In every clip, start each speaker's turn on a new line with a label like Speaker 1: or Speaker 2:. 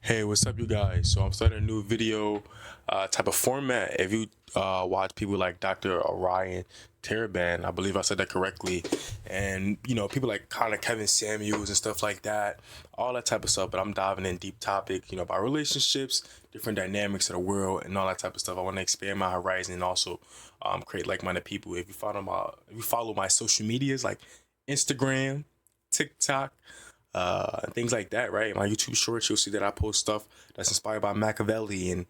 Speaker 1: Hey, what's up, you guys? So I'm starting a new video type of format. If you watch people like Dr. Orion Taraban, I believe I said that correctly, and people like kind of Kevin Samuels and stuff like that, all that type of stuff. But I'm diving in deep topic, about relationships, different dynamics of the world, and all that type of stuff. I want to expand my horizon and also create like-minded people. If you follow my social medias like Instagram, TikTok, things like that, right? My YouTube shorts, you'll see that I post stuff that's inspired by Machiavelli and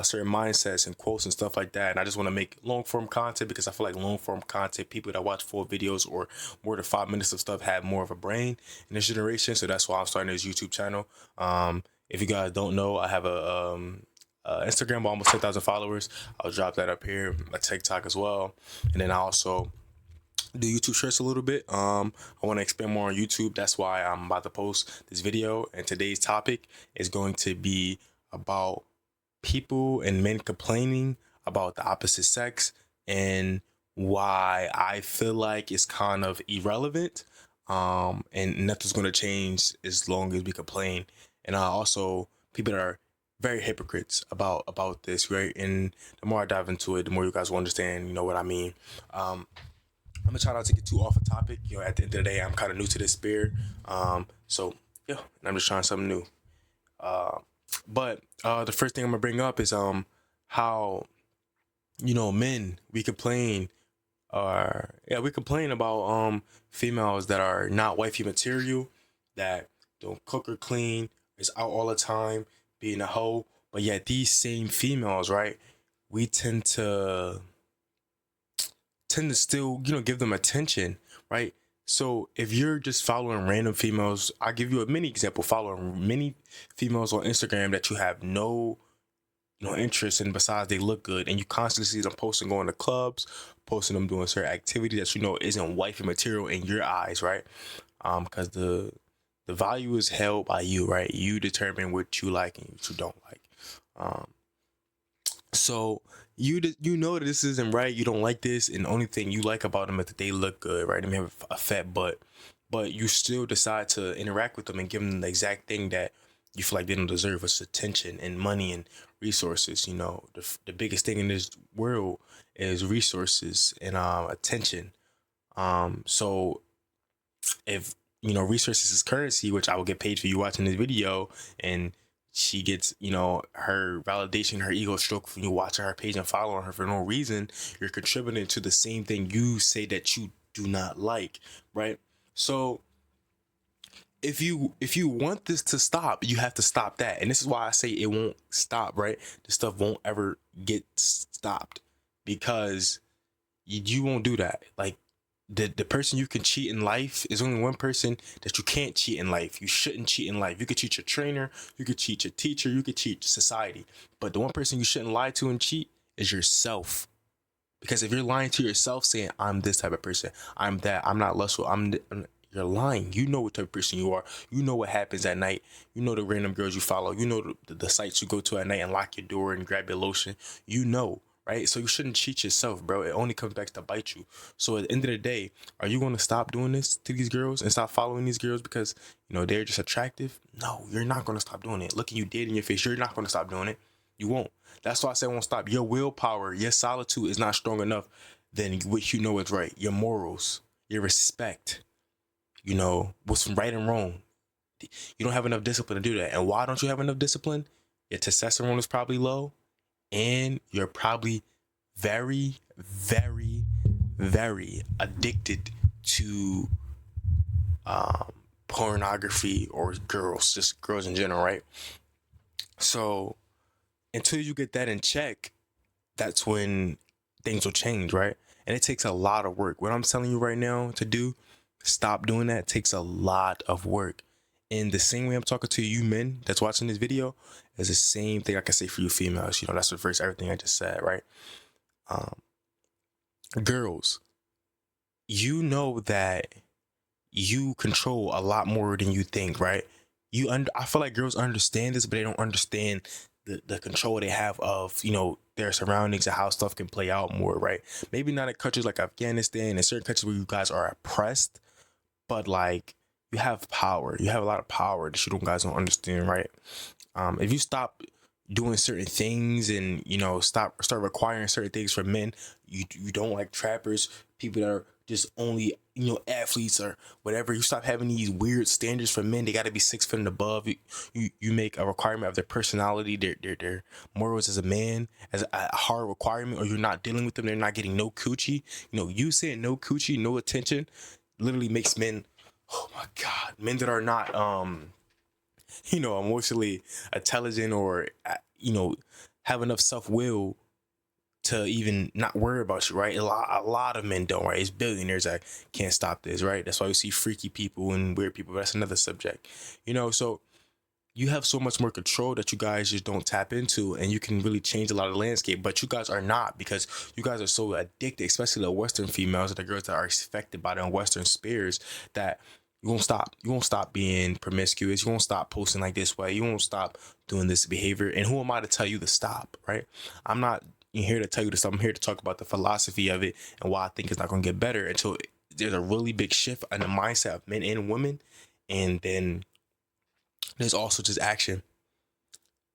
Speaker 1: certain mindsets and quotes and stuff like that. And I just want to make long form content because I feel like long form content, people that watch full videos or more than 5 minutes of stuff have more of a brain in this generation. So that's why I'm starting this YouTube channel. If you guys don't know, I have a Instagram with almost 10,000 followers. I'll drop that up here, a TikTok as well. And then I also do YouTube shorts a little bit. I want to expand more on YouTube. That's why I'm about to post this video. And today's topic is going to be about people and men complaining about the opposite sex and why I feel like it's kind of irrelevant. And nothing's going to change as long as we complain. And also people that are very hypocrites about this, right? And the more I dive into it, the more you guys will understand, what I mean. I'm gonna try not to get too off a topic. At the end of the day, I'm kind of new to this sphere. So yeah, and I'm just trying something new. Uh, but the first thing I'm gonna bring up is how men we complain or yeah we complain about females that are not wifey material, that don't cook or clean, is out all the time, being a hoe. But yet these same females, right? We tend to still, give them attention, right? So if you're just following random females, I'll give you a mini example. Following many females on Instagram that you have no, interest in besides they look good, and you constantly see them posting going to clubs, posting them doing certain activity that isn't wifey material in your eyes, right? Because the value is held by you, right? You determine what you like and what you don't like. Um, so you know that this isn't right. You don't like this, and the only thing you like about them is that they look good, right? They may have a fat butt, but you still decide to interact with them and give them the exact thing that you feel like they don't deserve, us attention and money and resources. The biggest thing in this world is resources and attention. So if resources is currency, which I will get paid for you watching this video, and she gets her validation, her ego stroke from you watching her page and following her for no reason, you're contributing to the same thing you say that you do not like, right? So if you want this to stop, you have to stop that. And this is why I say it won't stop, right? This stuff won't ever get stopped because you won't do that. Like the person you can cheat in life is only one person that you can't cheat in life. You shouldn't cheat in life. You could cheat your trainer, you could cheat your teacher, you could cheat society. But the one person you shouldn't lie to and cheat is yourself. Because if you're lying to yourself saying, I'm this type of person, I'm that, I'm not lustful, you're lying. You know what type of person you are. You know what happens at night. You know the random girls you follow. You know the sites you go to at night and lock your door and grab your lotion. Right? So you shouldn't cheat yourself, bro. It only comes back to bite you. So at the end of the day, are you going to stop doing this to these girls and stop following these girls because they're just attractive? No, you're not going to stop doing it. Looking you dead in your face, you're not going to stop doing it. You won't. That's why I say I won't stop. Your willpower, your solitude is not strong enough than what you know is right. Your morals, your respect, what's right and wrong. You don't have enough discipline to do that. And why don't you have enough discipline? Your testosterone is probably low, and you're probably very, very, very addicted to pornography or girls, just girls in general, right? So until you get that in check, that's when things will change, right? And it takes a lot of work. What I'm telling you right now to do, stop doing that, takes a lot of work. In the same way I'm talking to you men that's watching this video, is the same thing I can say for you females. That's the first everything I just said, right? Um, Girls, you know that you control a lot more than you think, right? I feel like girls understand this, but they don't understand the control they have of their surroundings and how stuff can play out more, right? Maybe not in countries like Afghanistan and certain countries where you guys are oppressed, but like you have power. You have a lot of power that you guys don't understand, right? If you stop doing certain things and start requiring certain things from men, you don't like trappers, people that are just only athletes or whatever. You stop having these weird standards for men. They got to be 6 foot and above. You make a requirement of their personality, their morals as a man, as a hard requirement, or you're not dealing with them. They're not getting no coochie. You saying no coochie, no attention, literally makes men. Oh my God, men that are not emotionally intelligent or have enough self-will to even not worry about you, right? A lot of men don't, right? It's billionaires that can't stop this, right? That's why we see freaky people and weird people, but that's another subject. So you have so much more control that you guys just don't tap into, and you can really change a lot of the landscape, but you guys are not, because you guys are so addicted, especially the Western females or the girls that are affected by the Western spears, that you won't stop. You won't stop being promiscuous. You won't stop posting like this way. You won't stop doing this behavior. And who am I to tell you to stop, right? I'm not here to tell you to stop. I'm here to talk about the philosophy of it and why I think it's not going to get better until there's a really big shift in the mindset of men and women. And then there's also just action.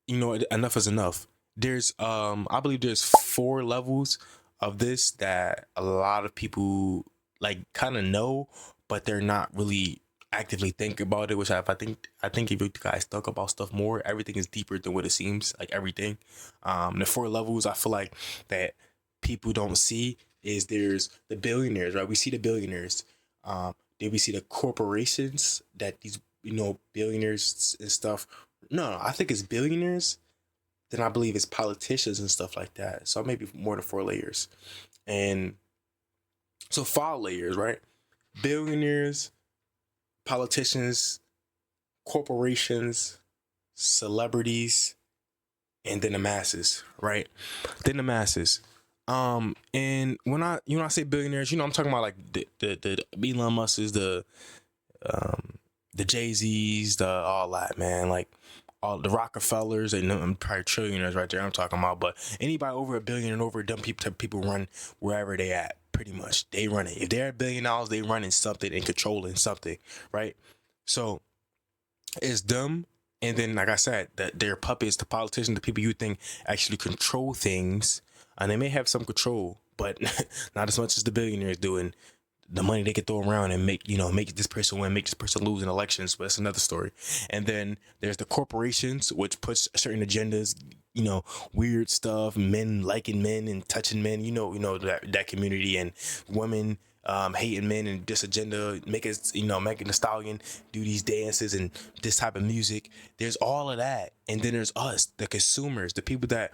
Speaker 1: Enough is enough. There's I believe there's 4 levels of this that a lot of people like kind of know, but they're not really actively thinking about it. Which I think if you guys talk about stuff more, everything is deeper than what it seems. Like everything. The 4 levels I feel like that people don't see is there's the billionaires, right? We see the billionaires. Then we see the corporations that these billionaires and stuff. No, I think it's billionaires. Then I believe it's politicians and stuff like that. So maybe more than 4 layers. And so 5 layers, right? Billionaires, politicians, corporations, celebrities, and then the masses, right? Then the masses. And when I say billionaires, I'm talking about like the Elon Musk's, the Jay-Z's, the all that, man, like all the Rockefellers, and I'm probably trillionaires right there I'm talking about. But anybody over $1 billion and over, dumb people run wherever they at. Pretty much they run it. If they're $1 billion, they running something and controlling something, right? So it's them. And then, like I said, that their puppets, the politicians, the people you think actually control things, and they may have some control, but not as much as the billionaires doing. The money they can throw around and make this person win, make this person lose in elections, but that's another story. And then there's the corporations, which puts certain agendas, weird stuff, men liking men and touching men, that community, and women hating men, and this agenda, making the stallion do these dances and this type of music. There's all of that. And then there's us, the consumers, the people that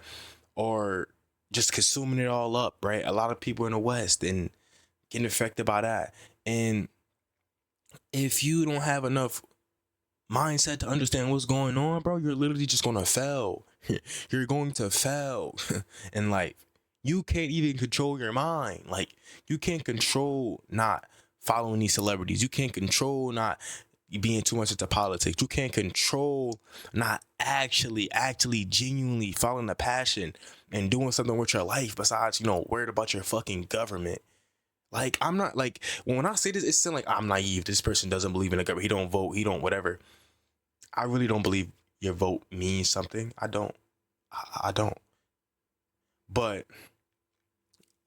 Speaker 1: are just consuming it all up, right? A lot of people in the West and getting affected by that. And if you don't have enough mindset to understand what's going on, bro, you're literally just gonna fail. You're going to fail in life. You can't even control your mind. Like, you can't control not following these celebrities. You can't control not being too much into politics. You can't control not actually genuinely following the passion and doing something with your life besides worried about your fucking government. Like, I'm not, like, when I say this, it's still like I'm naive. This person doesn't believe in the government. He don't vote. He don't whatever. I really don't believe your vote means something. I don't. I don't. But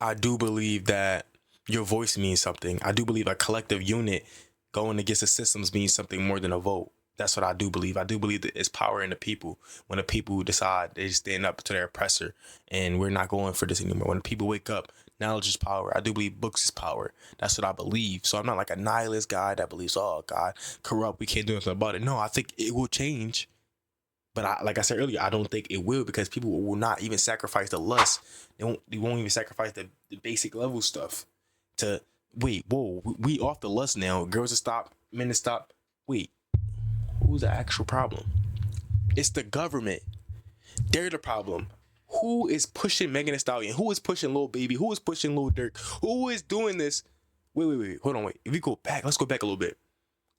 Speaker 1: I do believe that your voice means something. I do believe a collective unit going against the systems means something more than a vote. That's what I do believe. I do believe that it's power in the people. When the people decide, they stand up to their oppressor, and we're not going for this anymore. When the people wake up, knowledge is power. I do believe books is power. That's what I believe. So I'm not like a nihilist guy that believes, oh, God, corrupt, we can't do anything about it. No, I think it will change. But like I said earlier, I don't think it will, because people will not even sacrifice the lust. They won't even sacrifice the basic level stuff to wait. Whoa, we off the lust now. Girls to stop, men to stop. Wait, who's the actual problem? It's the government. They're the problem. Who is pushing Megan Thee Stallion? Who is pushing Lil Baby? Who is pushing Lil Durk? Who is doing this? Wait. Hold on, wait. If we go back, let's go back a little bit.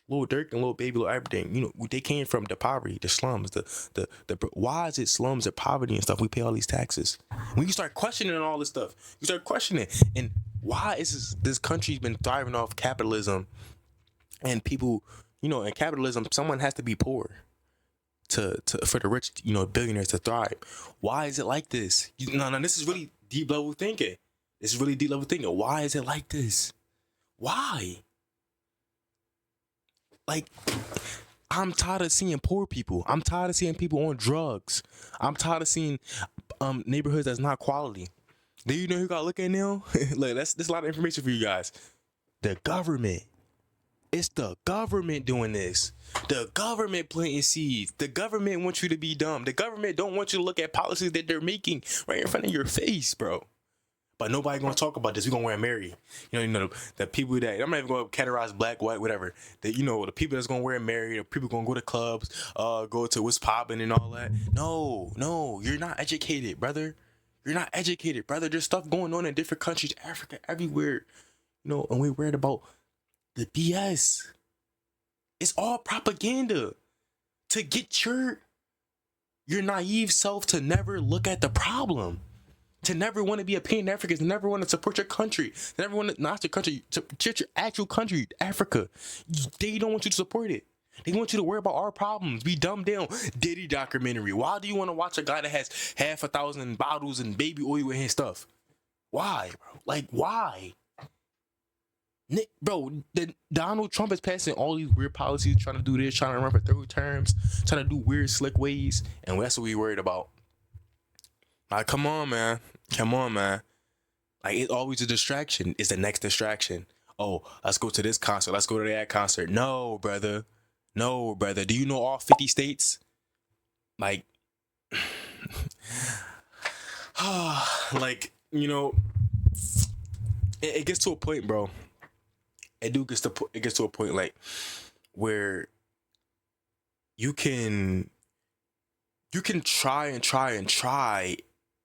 Speaker 1: Lil Durk and Lil Baby, Lil everything. They came from the poverty, the slums, the why is it slums or poverty and stuff? We pay all these taxes. When you start questioning all this stuff, you start questioning, and why is this country's been thriving off capitalism and people, You know, in capitalism, someone has to be poor to for the rich, you know, billionaires to thrive. Why is it like this? No, this is really deep level thinking. This is really deep level thinking. Why is it like this? Why? Like, I'm tired of seeing poor people. I'm tired of seeing people on drugs. I'm tired of seeing neighborhoods that's not quality. Do you know who got to look at now? Like, that's a lot of information for you guys. The government. It's the government doing this. The government planting seeds. The government wants you to be dumb. The government don't want you to look at policies that they're making right in front of your face, bro. But nobody gonna talk about this. We gonna wear Mary. You know, the people that I'm not even gonna categorize black, white, whatever. That, you know, the people that's gonna wear Mary, the people gonna go to clubs, go to what's popping and all that. No, you're not educated, brother. You're not educated, brother. There's stuff going on in different countries, Africa, everywhere. You know, and we're worried about the BS. It's all propaganda to get your naive self to never look at the problem, to never want to be a Pan African, to never want to support your country, to never want to not your country, to your actual country, Africa. They don't want you to support it. They want you to worry about our problems. Be dumbed down. Diddy documentary. Why do you want to watch a guy that has 1,000 bottles and baby oil in his stuff? Why, bro? Like, why? Bro, Donald Trump is passing all these weird policies, trying to do this, trying to run for 3 terms, trying to do weird, slick ways, and that's what we worried about. Like, come on, man. Like, it's always a distraction. It's the next distraction. Oh, let's go to this concert. Let's go to that concert. No, brother. Do you know all 50 states? Like, like, you know, it gets to a point, bro. It gets to a point like where you can try,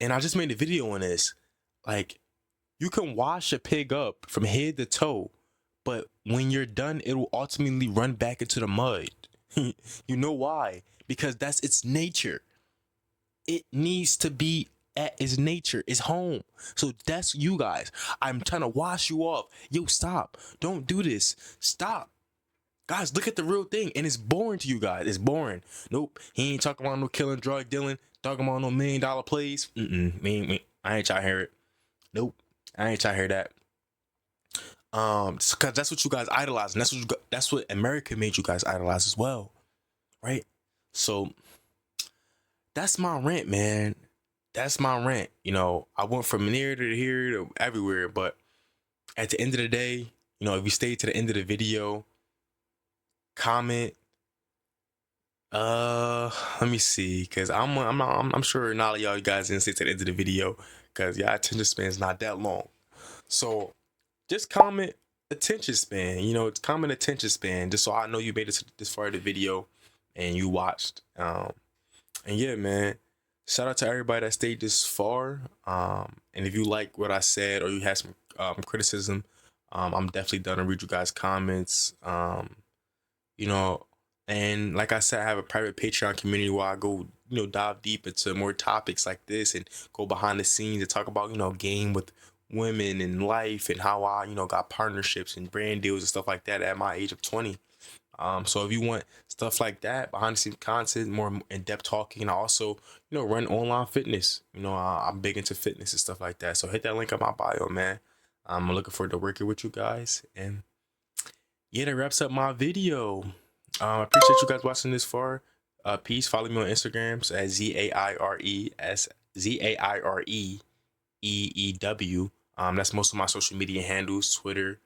Speaker 1: and I just made a video on this. Like, you can wash a pig up from head to toe, but when you're done, it will ultimately run back into the mud. You know why? Because that's its nature. It needs to be at its nature, its home. So that's you guys. I'm trying to wash you off. Yo, stop. Don't do this. Stop. Guys, look at the real thing. And it's boring to you guys. It's boring. Nope. He ain't talking about no killing, drug dealing, talking about no $1 million plays. Me. I ain't trying to hear it. Nope. I ain't trying to hear that. Cause that's what you guys idolize, and that's what America made you guys idolize as well. Right? So that's my rant, man. That's my rant. You know, I went from near to here to everywhere, but at the end of the day, you know, if you stay to the end of the video, comment. Let me see, cause I'm sure not all of y'all guys didn't stay to the end of the video, cause y'all attention span is not that long. So just comment attention span. You know, comment attention span, just so I know you made it to this far of the video and you watched. And yeah, man. Shout out to everybody that stayed this far. And if you like what I said or you had some criticism, I'm definitely done to read you guys' comments. You know, and like I said, I have a private Patreon community where I go, you know, dive deep into more topics like this and go behind the scenes and talk about, you know, game with women and life and how I, you know, got partnerships and brand deals and stuff like that at my age of 20. So if you want stuff like that, behind the scenes content, more in-depth talking, I also, you know, run online fitness. You know, I'm big into fitness and stuff like that. So hit that link in my bio, man. I'm looking forward to working with you guys. And yeah, that wraps up my video. I appreciate you guys watching this far. Peace. Follow me on Instagrams at ZAIREEEEW. That's most of my social media handles. Twitter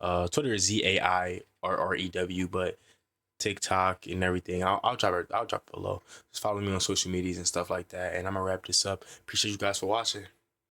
Speaker 1: is ZAIRREW, but TikTok and everything, I'll drop it below. Just follow me on social medias and stuff like that. And I'm gonna wrap this up. Appreciate you guys for watching.